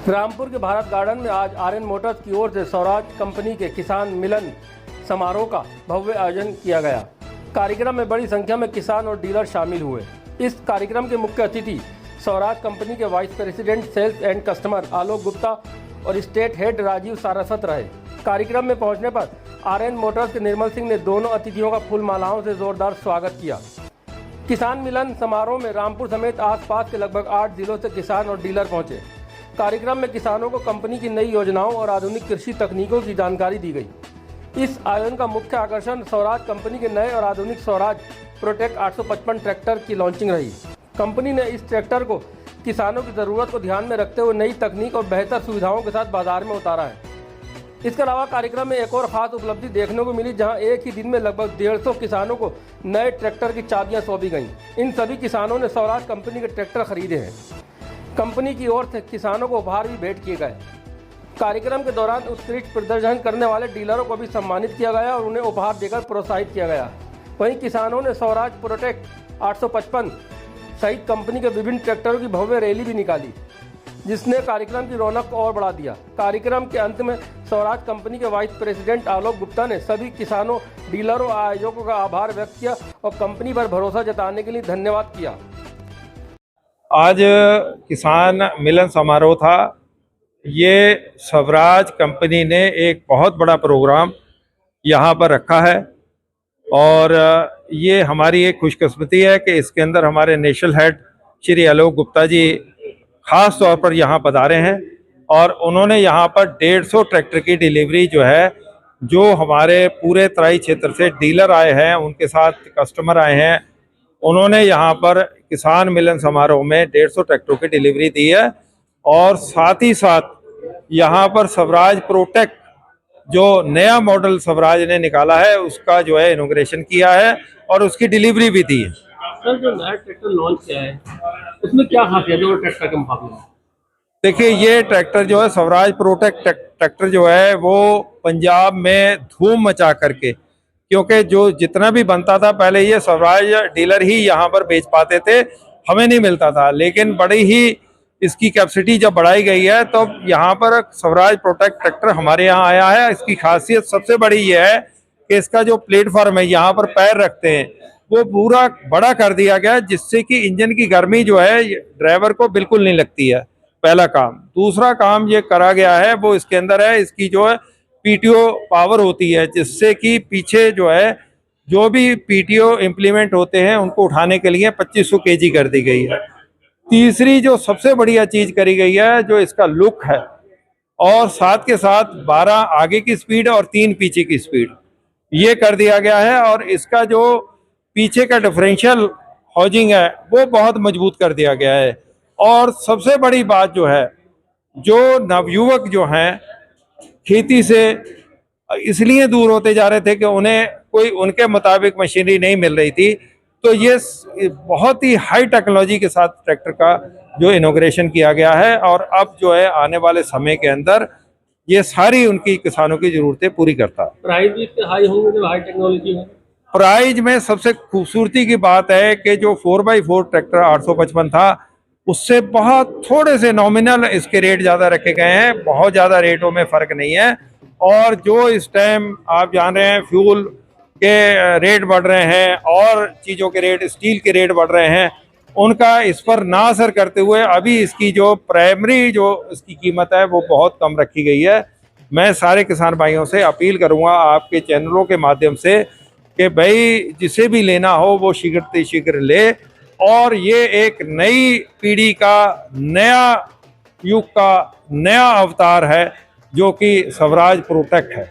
रामपुर के भारत गार्डन में आज आर्यन मोटर्स की ओर से स्वराज कंपनी के किसान मिलन समारोह का भव्य आयोजन किया गया। कार्यक्रम में बड़ी संख्या में किसान और डीलर शामिल हुए। इस कार्यक्रम के मुख्य अतिथि स्वराज कंपनी के vice president sales and customer Alok Gupta और स्टेट हेड राजीव सारस्वत रहे। कार्यक्रम में पहुंचने पर आर्यन मोटर्स के निर्मल सिंह ने दोनों अतिथियों का फूल मालाओं से जोरदार स्वागत किया। किसान मिलन समारोह में रामपुर समेत आसपास के लगभग 8 जिलों से किसान और डीलर पहुंचे। कार्यक्रम में किसानों को कंपनी की नई योजनाओं और आधुनिक कृषि तकनीकों की जानकारी दी गई। इस आयोजन का मुख्य आकर्षण स्वराज कंपनी के नए और आधुनिक स्वराज प्रोटेक्ट 855 ट्रैक्टर की लॉन्चिंग रही। कंपनी ने इस ट्रैक्टर को किसानों की ज़रूरत को ध्यान में रखते हुए नई तकनीक और बेहतर सुविधाओं के साथ बाजार में उतारा है। इसके अलावा कार्यक्रम में एक और खास उपलब्धि देखने को मिली, जहां एक ही दिन में लगभग 150 किसानों को नए ट्रैक्टर की चाबियां सौंपी गईं। इन सभी किसानों ने स्वराज कंपनी के ट्रैक्टर खरीदे हैं। कंपनी की ओर से किसानों को उपहार भी भेंट किए गए। कार्यक्रम के दौरान उत्कृष्ट प्रदर्शन करने वाले डीलरों को भी सम्मानित किया गया और उन्हें उपहार देकर प्रोत्साहित किया गया। वहीं किसानों ने स्वराज प्रोटेक्ट 855 सहित कंपनी के विभिन्न ट्रैक्टरों की भव्य रैली भी निकाली, जिसने कार्यक्रम की रौनक को और बढ़ा दिया। कार्यक्रम के अंत में स्वराज कंपनी के वाइस प्रेसिडेंट आलोक गुप्ता ने सभी किसानों, डीलरों और आयोजकों का आभार व्यक्त किया और कंपनी पर भरोसा जताने के लिए धन्यवाद किया। आज किसान मिलन समारोह था। ये स्वराज कंपनी ने एक बहुत बड़ा प्रोग्राम यहाँ पर रखा है और ये हमारी एक खुशकिस्मती है कि इसके अंदर हमारे नेशनल हेड श्री आलोक गुप्ता जी खास तौर पर यहाँ पधारे हैं और उन्होंने यहाँ पर 150 ट्रैक्टर की डिलीवरी जो है, जो हमारे पूरे तराई क्षेत्र से डीलर आए हैं, उनके साथ कस्टमर आए हैं, उन्होंने यहाँ पर किसान मिलन समारोह में 150 ट्रैक्टरों की डिलीवरी दी है। और साथ ही साथ यहाँ पर स्वराज प्रोटेक्ट जो नया मॉडल स्वराज ने निकाला है, उसका जो है इनॉग्रेशन किया है और उसकी डिलीवरी भी दी है। सर, जो नया ट्रैक्टर लॉन्च किया है उसमें क्या खासियत है और ट्रैक्टर के मुकाबले में? देखिए, ये ट्रैक्टर जो है स्वराज प्रोटेक्ट ट्रैक्टर जो है वो पंजाब में धूम मचा करके, क्योंकि जो जितना भी बनता था पहले ये स्वराज डीलर ही यहाँ पर बेच पाते थे, हमें नहीं मिलता था। लेकिन बड़ी ही इसकी कैपेसिटी जब बढ़ाई गई है तो यहाँ पर स्वराज प्रोटेक्ट ट्रैक्टर हमारे यहाँ आया है। इसकी खासियत सबसे बड़ी ये है कि इसका जो प्लेटफॉर्म है, यहाँ पर पैर रखते हैं, वो पूरा बड़ा कर दिया गया है, जिससे कि इंजन की गर्मी जो है ड्राइवर को बिल्कुल नहीं लगती है। पहला काम। दूसरा काम ये करा गया है वो इसके अंदर है, इसकी जो है पीटीओ पावर होती है, जिससे कि पीछे जो है जो भी पीटीओ इम्प्लीमेंट होते हैं उनको उठाने के लिए 2500 केजी कर दी गई है। तीसरी जो सबसे बढ़िया चीज करी गई है, जो इसका लुक है, और साथ के साथ 12 आगे की स्पीड और 3 पीछे की स्पीड ये कर दिया गया है। और इसका जो पीछे का डिफरेंशियल हाउसिंग है वो बहुत मजबूत कर दिया गया है। और सबसे बड़ी बात जो है, जो नवयुवक जो हैं खेती से इसलिए दूर होते जा रहे थे कि उन्हें कोई उनके मुताबिक मशीनरी नहीं मिल रही थी, तो ये बहुत ही हाई टेक्नोलॉजी के साथ ट्रैक्टर का जो इनॉग्रेशन किया गया है और अब जो है आने वाले समय के अंदर ये सारी उनकी किसानों की जरूरतें पूरी करता है। प्राइस भी इसके हाई होंगे जो हाई टेक्नोलॉजी है। प्राइस में सबसे खूबसूरती की बात है कि जो 4x4 ट्रैक्टर 855 था, उससे बहुत थोड़े से नॉमिनल इसके रेट ज़्यादा रखे गए हैं, बहुत ज़्यादा रेटों में फ़र्क नहीं है। और जो इस टाइम आप जान रहे हैं फ्यूल के रेट बढ़ रहे हैं और चीज़ों के रेट, स्टील के रेट बढ़ रहे हैं, उनका इस पर ना असर करते हुए अभी इसकी जो प्राइमरी जो इसकी कीमत है वो बहुत कम रखी गई है। मैं सारे किसान भाइयों से अपील करूँगा आपके चैनलों के माध्यम से कि भाई जिसे भी लेना हो वो शीघ्र शीघ्र ले। और ये एक नई पीढ़ी का, नया युग का नया अवतार है जो कि स्वराज प्रोटेक्ट है।